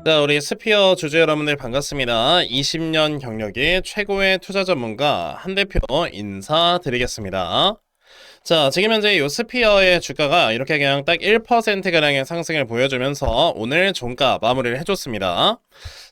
자, 우리 스피어 주주 여러분들 반갑습니다. 20년 경력의 최고의 투자 전문가 한 대표 인사드리겠습니다. 자, 지금 현재 이 스피어의 주가가 이렇게 그냥 딱 1%가량의 상승을 보여주면서 오늘 종가 마무리를 해줬습니다.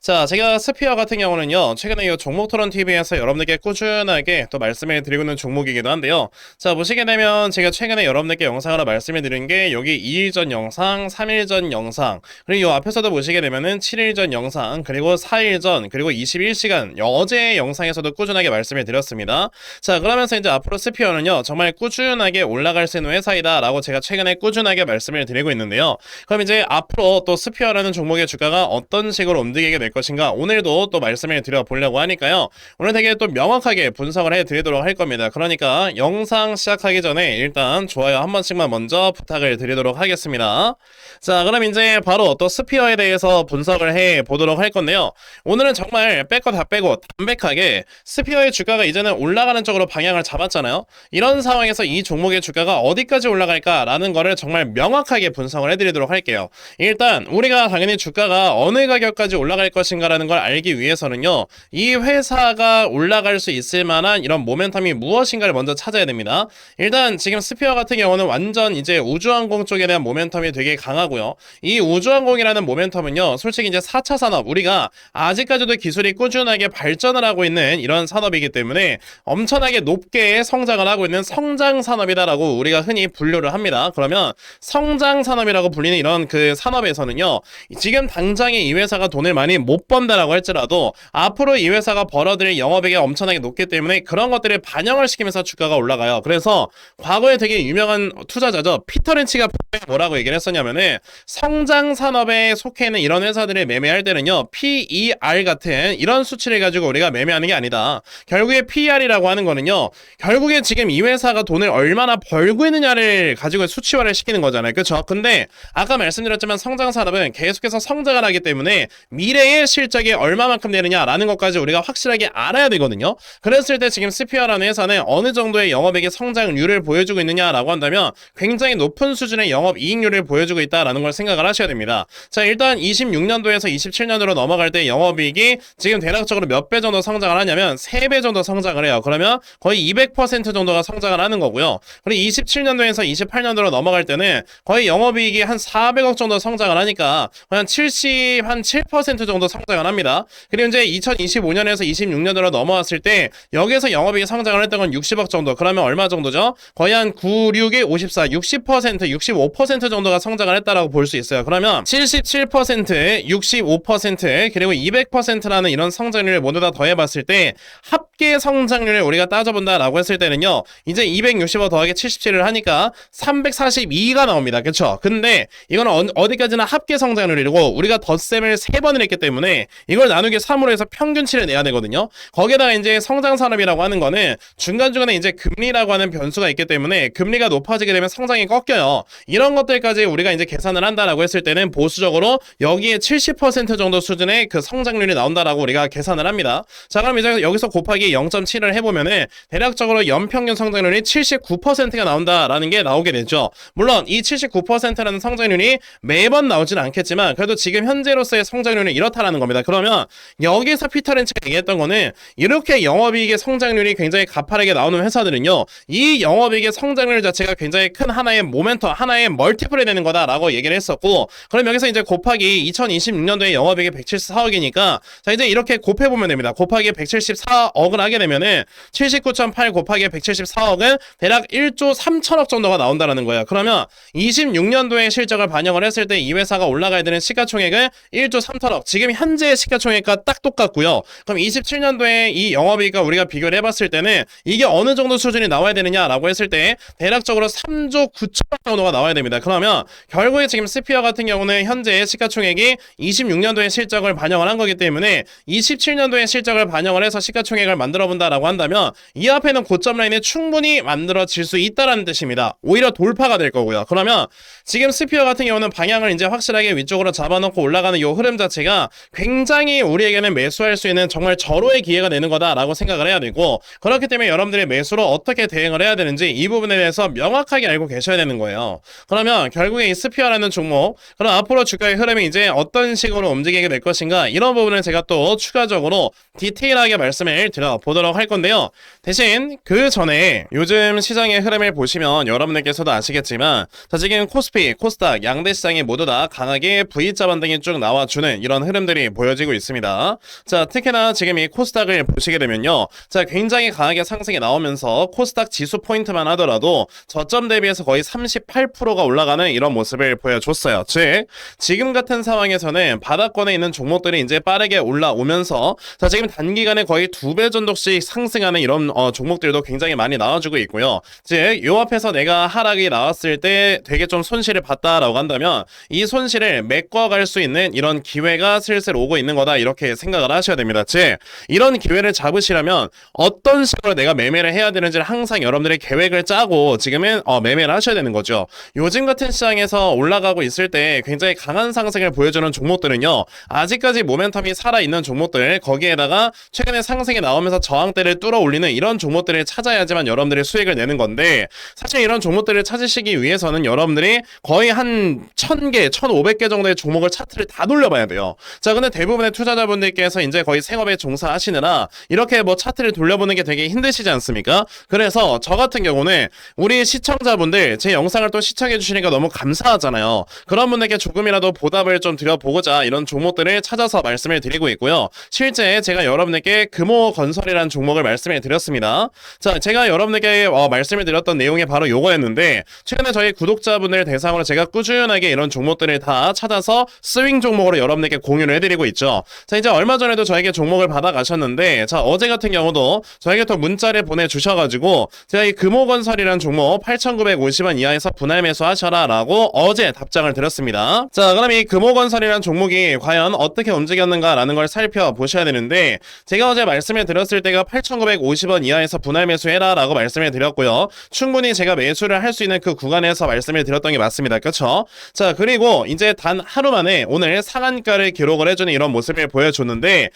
자, 제가 스피어 같은 경우는요, 최근에 이 종목토론TV에서 여러분들께 꾸준하게 또 말씀을 드리고 있는 종목이기도 한데요. 자, 보시게 되면 제가 최근에 여러분들께 영상으로 말씀을 드린 게 여기 2일 전 영상, 3일 전 영상, 그리고 이 앞에서도 보시게 되면은 7일 전 영상, 그리고 4일 전, 그리고 21시간, 어제 영상에서도 꾸준하게 말씀을 드렸습니다. 자, 그러면서 이제 앞으로 스피어는요, 정말 꾸준하게 올라갈 수 있는 회사이다 라고 제가 최근에 꾸준하게 말씀을 드리고 있는데요. 그럼 이제 앞으로 또 스피어라는 종목의 주가가 어떤 식으로 움직이게 될 것인가, 오늘도 또 말씀을 드려보려고 하니까요. 오늘 되게 또 명확하게 분석을 해드리도록 할 겁니다. 그러니까 영상 시작하기 전에 일단 좋아요 한 번씩만 먼저 부탁을 드리도록 하겠습니다. 자, 그럼 이제 바로 또 스피어에 대해서 분석을 해보도록 할 건데요. 오늘은 정말 뺄 거 다 빼고 담백하게 스피어의 주가가 이제는 올라가는 쪽으로 방향을 잡았잖아요. 이런 상황에서 이 종목의 주가가 어디까지 올라갈까라는 거를 정말 명확하게 분석을 해드리도록 할게요. 일단 우리가 당연히 주가가 어느 가격까지 올라갈 것인가라는 걸 알기 위해서는요, 이 회사가 올라갈 수 있을 만한 이런 모멘텀이 무엇인가를 먼저 찾아야 됩니다. 일단 지금 스피어 같은 경우는 완전 이제 우주항공 쪽에 대한 모멘텀이 되게 강하고요. 이 우주항공이라는 모멘텀은요, 솔직히 이제 4차 산업, 우리가 아직까지도 기술이 꾸준하게 발전을 하고 있는 이런 산업이기 때문에 엄청나게 높게 성장을 하고 있는 성장 산업이다라고 우리가 흔히 분류를 합니다. 그러면 성장 산업이라고 불리는 이런 그 산업에서는요, 지금 당장에 이 회사가 돈을 많이 못 번다라고 할지라도 앞으로 이 회사가 벌어들일 영업이익이 엄청나게 높기 때문에 그런 것들을 반영을 시키면서 주가가 올라가요. 그래서 과거에 되게 유명한 투자자죠, 피터 린치가 뭐라고 얘기를 했었냐면은, 성장 산업에 속해 있는 이런 회사들을 매매할 때는요, PER 같은 이런 수치를 가지고 우리가 매매하는 게 아니다. 결국에 PER이라고 하는 거는요, 결국에 지금 이 회사가 돈을 얼마나 벌고 있느냐를 가지고 수치화를 시키는 거잖아요. 그렇죠? 근데 아까 말씀드렸지만 성장 산업은 계속해서 성장을 하기 때문에 미래의 실적이 얼마만큼 되느냐라는 것까지 우리가 확실하게 알아야 되거든요. 그랬을 때 지금 스피어라는 회사는 어느 정도의 영업액의 성장률을 보여주고 있느냐라고 한다면 굉장히 높은 수준의 영업이익률을 보여주고 있다라는 걸 생각을 하셔야 됩니다. 자, 일단 26년도에서 27년도로 넘어갈 때 영업이익이 지금 대략적으로 몇 배 정도 성장을 하냐면 3배 정도 성장을 해요. 그러면 거의 200% 정도가 성장을 하는 거고요. 그리고 27년도에서 28년도로 넘어갈 때는 거의 영업이익이 한 400억 정도 성장을 하니까 한 7% 정도 성장을 합니다. 그리고 이제 2025년에서 26년도로 넘어왔을 때 여기에서 영업이익이 성장을 했던 건 60억 정도. 그러면 얼마 정도죠? 거의 한 9, 6에 54, 60%, 65% 정도가 성장을 했다라고 볼 수 있어요. 그러면 77%, 65%, 그리고 200%라는 이런 성장률을 모두 다 더해봤을 때 합계 성장률을 우리가 따져본다라고 했을 때는요, 이제 265 더하기 77을 하니까 342가 나옵니다. 그쵸? 근데 이거는 어디까지나 합계 성장률이고 우리가 덧셈을 3번을 했기 때문에 이걸 나누기 3으로 해서 평균치를 내야 되거든요. 거기에다가 이제 성장산업이라고 하는 거는 중간중간에 이제 금리라고 하는 변수가 있기 때문에 금리가 높아지게 되면 성장이 꺾여요. 이런 것들까지 우리가 이제 계산을 한다라고 했을 때는 보수적으로 여기에 70% 정도 수준의 그 성장률이 나온다라고 우리가 계산을 합니다. 자, 그럼 이제 여기서 곱하기 0.7을 해보면은 대략적으로 연평균 성장률이 79%가 나온다라는 게 나오게 되죠. 물론 이 79%라는 성장률이 매번 나오지는 않겠지만 그래도 지금 현재로서의 성장률은 이렇다라는 겁니다. 그러면 여기서 피터 린치가 얘기했던 거는, 이렇게 영업이익의 성장률이 굉장히 가파르게 나오는 회사들은요, 이 영업이익의 성장률 자체가 굉장히 큰 하나의 모멘텀, 하나의 멀티플이 되는 거다라고 얘기를 했었고, 그럼 여기서 이제 곱하기 2026년도에 영업이익이 174억이니까 자, 이제 이렇게 곱해보면 됩니다. 곱하기 174억을 하게 되면은 79.8 곱하기 174억은 대략 1조 3천억 정도가 나온다라는 거예요. 그러면 26년도에 실적을 반영을 했을 때 이 회사가 올라가야 되는 시가총액은 1조 3천억, 지금 현재의 시가총액과 딱 똑같고요. 그럼 27년도에 이 영업이익과 우리가 비교를 해봤을 때는 이게 어느 정도 수준이 나와야 되느냐라고 했을 때 대략적으로 3조 9천억 정도가 나와야 됩니다. 그러면 결국에 지금 스피어 같은 경우는 현재 시가총액이 26년도에 실적을 반영을 한 거기 때문에 27년도에 실적을 반영을 해서 시가총액을 만들어 본다라고 한다면 이 앞에는 고점 라인이 충분히 만들어질 질 수 있다라는 뜻입니다. 오히려 돌파가 될 거고요. 그러면 지금 스피어 같은 경우는 방향을 이제 확실하게 위쪽으로 잡아놓고 올라가는 이 흐름 자체가 굉장히 우리에게는 매수할 수 있는 정말 절호의 기회가 되는 거다라고 생각을 해야 되고, 그렇기 때문에 여러분들이 매수로 어떻게 대응을 해야 되는지 이 부분에 대해서 명확하게 알고 계셔야 되는 거예요. 그러면 결국에 이 스피어라는 종목, 그럼 앞으로 주가의 흐름이 이제 어떤 식으로 움직이게 될 것인가, 이런 부분을 제가 또 추가적으로 디테일하게 말씀을 드려보도록 할 건데요. 대신 그 전에 요즘 시장의 흐름을 보시면 여러분들께서도 아시겠지만, 자, 지금 코스피, 코스닥, 양대 시장이 모두 다 강하게 V자 반등이 쭉 나와주는 이런 흐름들이 보여지고 있습니다. 자, 특히나 지금 이 코스닥을 보시게 되면요, 자, 굉장히 강하게 상승이 나오면서 코스닥 지수 포인트만 하더라도 저점 대비해서 거의 38%가 올라가는 이런 모습을 보여줬어요. 즉, 지금 같은 상황에서는 바닥권에 있는 종목들이 이제 빠르게 올라오면서, 자, 지금 단기간에 거의 2배 정도씩 상승하는 이런 종목들도 굉장히 많이 나와주고 있고요. 즉, 요 앞에서 내가 하락이 나왔을 때 되게 좀 손실을 봤다라고 한다면 이 손실을 메꿔갈 수 있는 이런 기회가 슬슬 오고 있는 거다, 이렇게 생각을 하셔야 됩니다. 즉, 이런 기회를 잡으시려면 어떤 식으로 내가 매매를 해야 되는지를 항상 여러분들의 계획을 짜고 지금은 매매를 하셔야 되는 거죠. 요즘 같은 시장에서 올라가고 있을 때 굉장히 강한 상승을 보여주는 종목들은요, 아직까지 모멘텀이 살아있는 종목들, 거기에다가 최근에 상승이 나오면서 저항대를 뚫어 올리는 이런 종목들을 찾아야지만 여러분들이 수익을 내는 건데, 사실 이런 종목들을 찾으시기 위해서는 여러분들이 거의 한 1000개, 1500개 정도의 종목을 차트를 다 돌려봐야 돼요. 자, 근데 대부분의 투자자분들께서 이제 거의 생업에 종사하시느라 이렇게 뭐 차트를 돌려보는 게 되게 힘드시지 않습니까? 그래서 저 같은 경우는 우리 시청자분들 제 영상을 또 시청해 주시니까 너무 감사하잖아요. 그런 분들께 조금이라도 보답을 좀 드려보고자 이런 종목들을 찾아서 말씀을 드리고 있고요. 실제 제가 여러분들께 금호건설이라는 종목을 말씀을 드렸습니다. 자, 제가 여러분들께 말씀을 드렸던 내용이 바로 요거였는데, 최근에 저희 구독자분들 대상으로 제가 꾸준하게 이런 종목들을 다 찾아서 스윙 종목으로 여러분들께 공유를 해드리고 있죠. 자, 이제 얼마 전에도 저에게 종목을 받아가셨는데, 자, 어제 같은 경우도 저에게 또 문자를 보내주셔가지고 제가 이 금호건설이라는 종목 8,950원 이하에서 분할 매수하셔라 라고 어제 답장을 드렸습니다. 자, 그럼 이 금호건설이라는 종목이 과연 어떻게 움직였는가 라는 걸 살펴보셔야 되는데, 제가 어제 말씀을 드렸을 때가 8,950원 이하에서 분할 매수해라 라고 말씀을 드렸고요. 충분히 제가 매수를 할 수 있는 그 구간에서 말씀을 드렸던 게 맞습니다. 그쵸? 자, 그리고 이제 단 하루 만에 오늘 상한가를 기록을 해주는 이런 모습을 보여줬는데,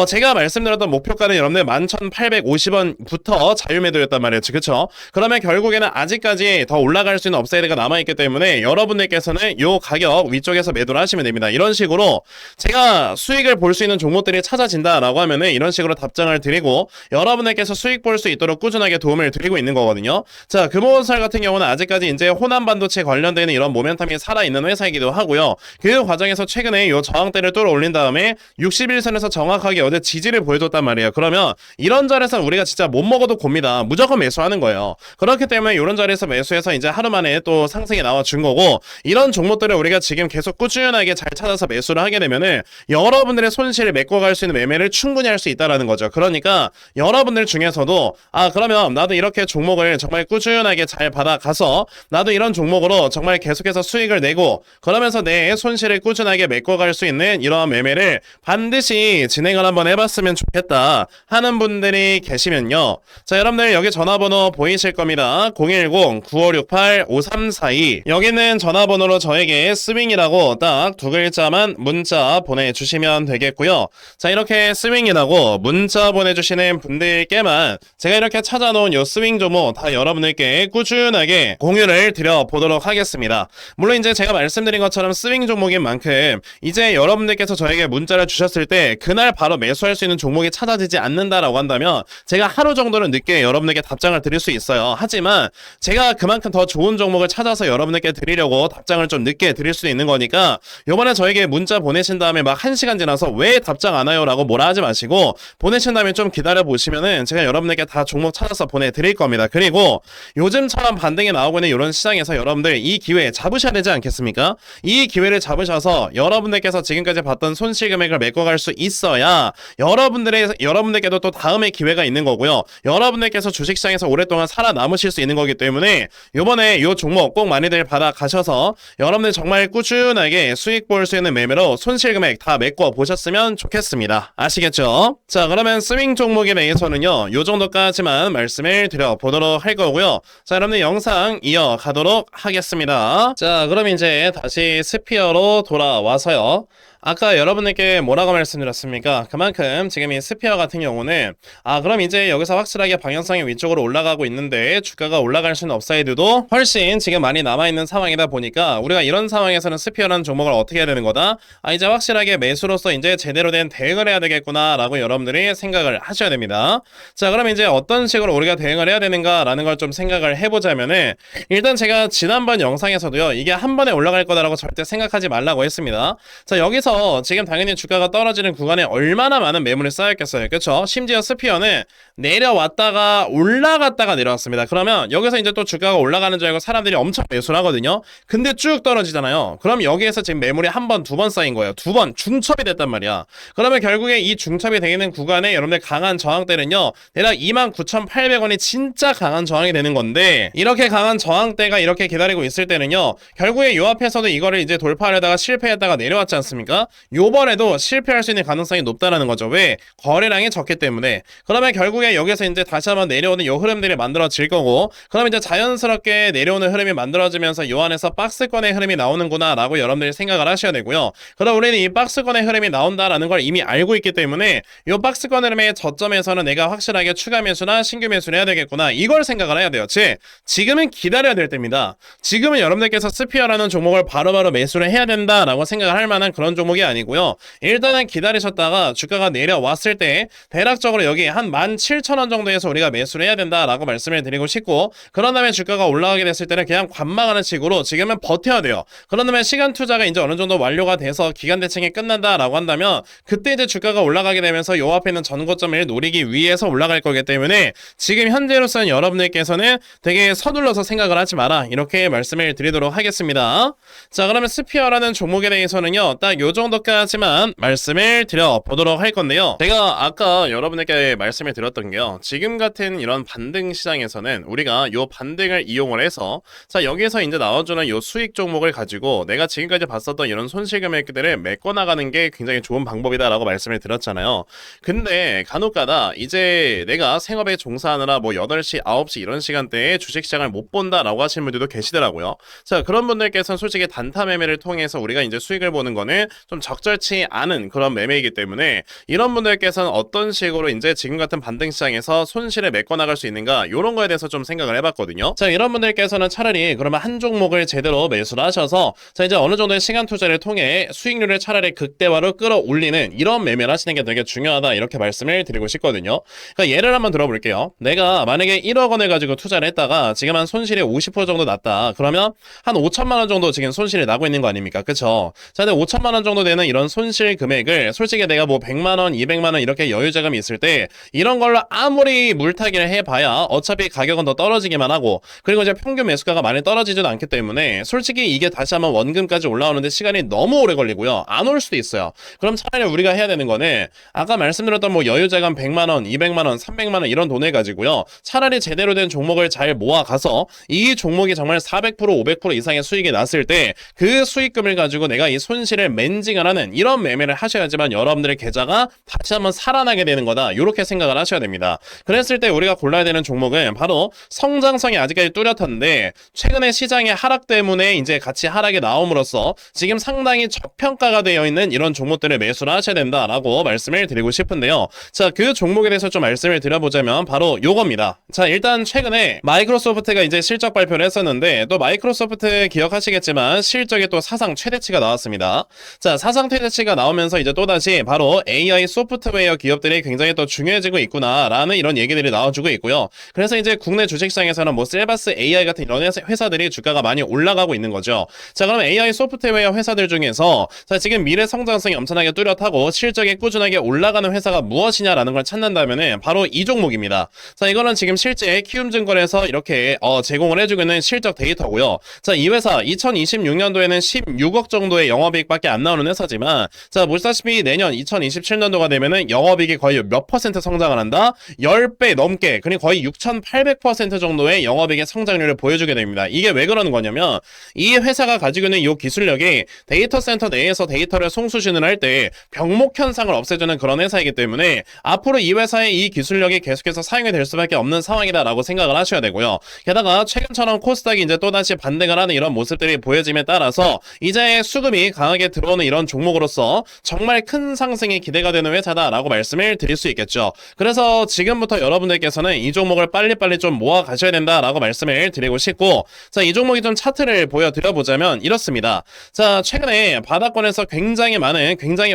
제가 말씀드렸던 목표가는 여러분들 11,850원부터 자유매도였단 말이었죠. 그쵸? 그러면 결국에는 아직까지 더 올라갈 수 있는 업사이드가 남아있기 때문에 여러분들께서는 요 가격 위쪽에서 매도를 하시면 됩니다. 이런 식으로 제가 수익을 볼 수 있는 종목들이 찾아진다라고 하면은 이런 식으로 답장을 드리고 여러분들께서 수익 볼 수 있도록 꾸준하게 도움을 드리고 있는 거거든요. 자, 금호건설 같은 경우는 아직까지 이제 호남 반도체 관련되는 이런 모멘텀이 살아있는 회사이기도 하고요. 그 과정에서 최근에 요 저항대를 뚫어 올린 다음에 61선에서 정확하게 어제 지지를 보여줬단 말이에요. 그러면 이런 자리에서 우리가 진짜 못 먹어도 곱니다. 무조건 매수하는 거예요. 그렇기 때문에 이런 자리에서 매수해서 이제 하루 만에 또 상승이 나와준 거고, 이런 종목들을 우리가 지금 계속 꾸준하게 잘 찾아서 매수를 하게 되면은 여러분들의 손실을 메꿔갈 수 있는 매매를 충분히 할 수 있다라는 거죠. 그러니까 여러분들 중에서도 그러면 나도 이렇게 종목을 정말 꾸준하게 잘 받아가서 나도 이런 종목으로 정말 계속해서 수익을 내고 그러면서 내 손실을 꾸준하게 메꿔갈 수 있는 이러한 매매를 반드시 진행을 한번 해봤으면 좋겠다 하는 분들이 계시면요, 자, 여러분들 여기 전화번호 보이실 겁니다. 010-9568-5342 여기는 전화번호로 저에게 스윙이라고 딱 두 글자만 문자 보내주시면 되겠고요. 자, 이렇게 스윙이라고 문자 보내주시는 분들께만 제가 이렇게 찾아놓은 요 스윙 종목 다 여러분들께 꾸준하게 공유를 드려보도록 하겠습니다. 물론 이제 제가 말씀드린 것처럼 스윙 종목인 만큼 이제 여러분들께서 저에게 문자를 주셨을 때 그날 바로 매수할 수 있는 종목이 찾아지지 않는다라고 한다면 제가 하루 정도는 늦게 여러분들께 답장을 드릴 수 있어요. 하지만 제가 그만큼 더 좋은 종목을 찾아서 여러분들께 드리려고 답장을 좀 늦게 드릴 수도 있는 거니까 요번에 저에게 문자 보내신 다음에 막 1시간 지나서 왜 답장 안 와요 라고 뭐라 하지 마시고 보내신 다음에 좀 기다려 보시면은 제가 여러분들께 다 종목 찾아서 보내드릴 겁니다. 그리고 요즘처럼 반등이 나오고 있는 이런 시장에서 여러분들 이 기회 잡으셔야 되지 않겠습니까? 이 기회를 잡으셔서 여러분들께서 지금까지 봤던 손실 금액을 메꿔갈 수 있어야 여러분들께도 또 다음에 기회가 있는 거고요. 여러분들께서 주식시장에서 오랫동안 살아남으실 수 있는 거기 때문에 요번에 요 종목 꼭 많이들 받아가셔서 여러분들 정말 꾸준하게 수익 볼 수 있는 매매로 손실 금액 다 메꿔 보셨으면 좋겠습니다. 아시겠죠? 자, 그러면 스윙 종목에 대해서는요 요 정도까지만 말씀을 드려보도록 보도록 할 거고요. 자, 여러분들 영상 이어가도록 하겠습니다. 자, 그럼 이제 다시 스피어로 돌아와서요. 아까 여러분들께 뭐라고 말씀드렸습니까? 그만큼 지금 이 스피어 같은 경우는 그럼 이제 여기서 확실하게 방향성이 위쪽으로 올라가고 있는데 주가가 올라갈 수는 업사이드도 훨씬 지금 많이 남아있는 상황이다 보니까 우리가 이런 상황에서는 스피어라는 종목을 어떻게 해야 되는 거다? 이제 확실하게 매수로서 이제 제대로 된 대응을 해야 되겠구나 라고 여러분들이 생각을 하셔야 됩니다. 자, 그럼 이제 어떤 식으로 우리가 대응을 해야 되는가 라는 걸 좀 생각을 해보자면은 일단 제가 지난번 영상에서도요, 이게 한 번에 올라갈 거다라고 절대 생각하지 말라고 했습니다. 자, 여기서 지금 당연히 주가가 떨어지는 구간에 얼마나 많은 매물이 쌓였겠어요. 그렇죠? 심지어 스피어는 내려왔다가 올라갔다가 내려왔습니다. 그러면 여기서 이제 또 주가가 올라가는 줄 알고 사람들이 엄청 매수를 하거든요. 근데 쭉 떨어지잖아요. 그럼 여기에서 지금 매물이 한 번, 두 번 쌓인 거예요. 두 번 중첩이 됐단 말이야. 그러면 결국에 이 중첩이 되는 구간에 여러분들 강한 저항대는요, 대략 29,800원이 진짜 강한 저항이 되는 건데, 이렇게 강한 저항대가 이렇게 기다리고 있을 때는요, 결국에 요 앞에서도 이거를 이제 돌파하려다가 실패했다가 내려왔지 않습니까? 요번에도 실패할 수 있는 가능성이 높다라는 거죠. 왜? 거래량이 적기 때문에. 그러면 결국에 여기서 이제 다시 한번 내려오는 요 흐름들이 만들어질 거고, 그럼 이제 자연스럽게 내려오는 흐름이 만들어지면서 요 안에서 박스권의 흐름이 나오는구나 라고 여러분들이 생각을 하셔야 되고요. 그럼 우리는 이 박스권의 흐름이 나온다라는 걸 이미 알고 있기 때문에 요 박스권 흐름의 저점에서는 내가 확실하게 추가 매수나 신규 매수를 해야 되겠구나, 이걸 생각을 해야 돼요. 즉 지금은 기다려야 될 때입니다. 지금은 여러분들께서 스피어라는 종목을 바로바로 매수를 해야 된다라고 생각을 할 만한 그런 종목이 아니고요. 일단은 기다리셨다가 주가가 내려왔을 때 대략적으로 여기 한 17,000원 정도에서 우리가 매수를 해야 된다라고 말씀을 드리고 싶고, 그런 다음에 주가가 올라가게 됐을 때는 그냥 관망하는 식으로 지금은 버텨야 돼요. 그런 다음에 시간 투자가 이제 어느 정도 완료가 돼서 기간 대칭이 끝난다라고 한다면 그때 이제 주가가 올라가게 되면서 요 앞에 있는 전고점을 노리기 위해서 올라갈 거기 때문에 지금 현재로서는 여러분들께서는 되게 서둘러서 생각을 하지 마라, 이렇게 말씀을 드리도록 하겠습니다. 자, 그러면 스피어라는 종목에 대해서는요, 딱 요 정도까지만 말씀을 드려보도록 할 건데요. 제가 아까 여러분에게 말씀을 드렸던 게요, 지금 같은 이런 반등 시장에서는 우리가 요 반등을 이용을 해서, 자, 여기에서 이제 나와주는 요 수익 종목을 가지고 내가 지금까지 봤었던 이런 손실 금액들을 메꿔나가는 게 굉장히 좋은 방법이다라고 말씀을 드렸잖아요. 근데 간혹가다 이제 내가 생업에 종사하느라 뭐 8시, 9시 이런 시간대에 주식시장을 못 본다라고 하시는 분들도 계시더라고요. 자, 그런 분들께서는 솔직히 단타 매매를 통해서 우리가 이제 수익을 보는 거는 좀 적절치 않은 그런 매매이기 때문에 이런 분들께서는 어떤 식으로 이제 지금 같은 반등 시장에서 손실을 메꿔나갈 수 있는가, 이런 거에 대해서 좀 생각을 해봤거든요. 자, 이런 분들께서는 차라리 그러면 한 종목을 제대로 매수를 하셔서 자, 이제 어느 정도의 시간 투자를 통해 수익률을 차라리 극대화로 끌어올리는 이런 매매를 하시는 게 되게 중요하다, 이렇게 말씀을 드리고 싶거든요. 그러니까 예를 한번 들어볼게요. 내가 만약에 1억 원을 가지고 투자를 했다가 지금 한 손실이 50% 정도 났다. 그러면 한 5천만 원 정도 지금 손실이 나고 있는 거 아닙니까? 그쵸? 자, 근데 5천만 원 정도 되는 이런 손실 금액을 솔직히 내가 뭐 100만 원, 200만 원 이렇게 여유 자금이 있을 때 이런 걸로 아무리 물타기를 해봐야 어차피 가격은 더 떨어지기만 하고, 그리고 이제 평균 매수가가 많이 떨어지지도 않기 때문에 솔직히 이게 다시 한번 원금까지 올라오는데 시간이 너무 오래 걸리고요. 안 올 수도 있어요. 그럼 차라리 우리가 해야 되는 거는 아까 말씀드렸던 뭐 여유 자금 100만 원, 200만 원, 300만 원 이런 돈을 가지고요, 차라리 제대로 된 종목을 잘 모아가서 이 종목이 정말 400%, 500% 이상의 수익이 났을 때 그 수익금을 가지고 내가 이 손실을 맨징을 하는 이런 매매를 하셔야지만 여러분들의 계좌가 다시 한번 살아나게 되는 거다, 이렇게 생각을 하셔야 됩니다. 그랬을 때 우리가 골라야 되는 종목은 바로 성장성이 아직까지 뚜렷한데 최근에 시장의 하락 때문에 이제 같이 하락이 나옴으로써 지금 상당히 저평가가 되어 있는 이런 종목들을 매수를 하셔야 된다라고 말씀을 드리고 싶은데요. 자, 그 종목에 대해서 좀 말씀을 드려보자면 바로 요겁니다. 자, 일단 최근에 마이크로소프트가 이제 실적 발표를 했었는데, 또 마이크로소프트 기억하시겠지만 실적이 또 사상 최대치가 나왔습니다. 자, 사상 최대치가 나오면서 이제 또다시 바로 AI 소프트웨어 기업들이 굉장히 또 중요해지고 있구나라는 이런 얘기들이 나와주고 있고요. 그래서 이제 국내 주식시장에서는 뭐 셀바스 AI 같은 이런 회사들이 주가가 많이 올라가고 있는 거죠. 자, 그럼 AI 소프트웨어 회사들 중에서 자, 지금 미래 성장성이 엄청나게 뚜렷하고 실적이 꾸준하게 올라가는 회사가 무엇이냐라는 걸 찾는다면은 바로 이 종목입니다. 자, 이거는 지금 실제 키움증권에서 이렇게 제공을 해주고 있는 실적 데이터고요. 자, 이 회사 2026년도에는 16억 정도의 영업이익밖에 안 나오는 없는 회사지만, 자, 보시다시피 내년 2027년도가 되면은 영업이익이 거의 몇 퍼센트 성장을 한다? 10배 넘게, 그리고 거의 6,800% 정도의 영업이익의 성장률을 보여주게 됩니다. 이게 왜 그러는 거냐면, 이 회사가 가지고 있는 이 기술력이 데이터 센터 내에서 데이터를 송수신을 할 때 병목 현상을 없애주는 그런 회사이기 때문에 앞으로 이 회사의 이 기술력이 계속해서 사용이 될 수밖에 없는 상황이다라고 생각을 하셔야 되고요. 게다가 최근처럼 코스닥이 이제 또다시 반등을 하는 이런 모습들이 보여짐에 따라서 이제 수급이 강하게 들어오는 이런 종목으로서 정말 큰 상승이 기대가 되는 회사다라고 말씀을 드릴 수 있겠죠. 그래서 지금부터 여러분들께서는 이 종목을 빨리빨리 좀 모아 가셔야 된다라고 말씀을 드리고 싶고, 자, 이 종목이 좀 차트를 보여드려 보자면 이렇습니다. 자, 최근에 바닥권에서 굉장히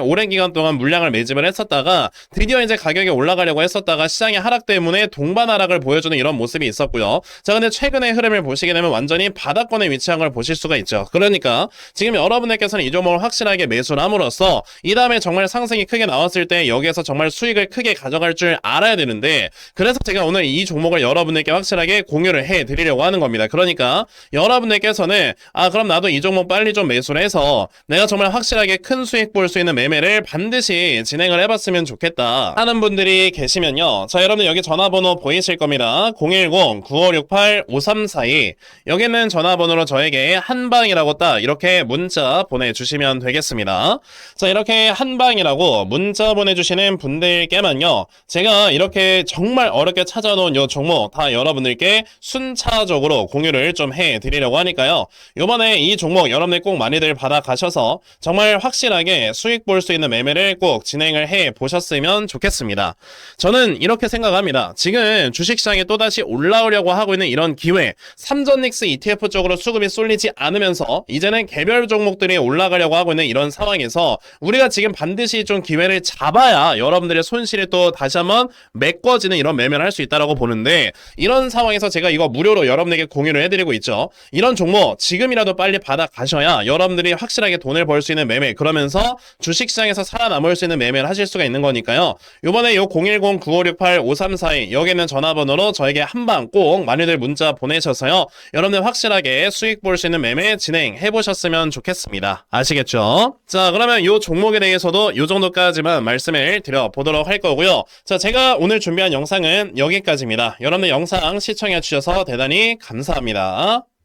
오랜 기간 동안 물량을 매집을 했었다가 드디어 이제 가격이 올라가려고 했었다가 시장의 하락 때문에 동반 하락을 보여주는 이런 모습이 있었고요. 자, 근데 최근의 흐름을 보시게 되면 완전히 바닥권에 위치한 걸 보실 수가 있죠. 그러니까 지금 여러분들께서는 이 종목을 확실하게 매수를 함으로써 이 다음에 정말 상승이 크게 나왔을 때 여기에서 정말 수익을 크게 가져갈 줄 알아야 되는데, 그래서 제가 오늘 이 종목을 여러분들께 확실하게 공유를 해 드리려고 하는 겁니다. 그러니까 여러분들께서는 그럼 나도 이 종목 빨리 좀 매수를 해서 내가 정말 확실하게 큰 수익 볼 수 있는 매매를 반드시 진행을 해봤으면 좋겠다 하는 분들이 계시면요, 자, 여러분 여기 전화번호 보이실 겁니다. 010-9568-5342, 여기는 전화번호로 저에게 한방이라고 딱 이렇게 문자 보내주시면 되겠습니다. 자, 이렇게 한방이라고 문자 보내주시는 분들께만요, 제가 이렇게 정말 어렵게 찾아놓은 요 종목 다 여러분들께 순차적으로 공유를 좀 해드리려고 하니까요, 요번에 이 종목 여러분들 꼭 많이들 받아가셔서 정말 확실하게 수익 볼 수 있는 매매를 꼭 진행을 해 보셨으면 좋겠습니다. 저는 이렇게 생각합니다. 지금 주식시장에 또다시 올라오려고 하고 있는 이런 기회, 삼전닉스 ETF 쪽으로 수급이 쏠리지 않으면서 이제는 개별 종목들이 올라가려고 하고 있는 이런 상황에서 우리가 지금 반드시 좀 기회를 잡아야 여러분들의 손실이 또 다시 한번 메꿔지는 이런 매매를 할 수 있다고 보는데, 이런 상황에서 제가 이거 무료로 여러분에게 공유를 해드리고 있죠. 이런 종목 지금이라도 빨리 받아가셔야 여러분들이 확실하게 돈을 벌 수 있는 매매, 그러면서 주식시장에서 살아남을 수 있는 매매를 하실 수가 있는 거니까요. 요번에 요 010-9568-5342 여기는 전화번호로 저에게 한방 꼭 많이들 문자 보내셔서요, 여러분들 확실하게 수익 볼 수 있는 매매 진행해 보셨으면 좋겠습니다. 아시겠죠? 자, 그러면 요 종목에 대해서도 요 정도까지만 말씀을 드려보도록 할 거고요. 자, 제가 오늘 준비한 영상은 여기까지입니다. 여러분들 영상 시청해 주셔서 대단히 감사합니다.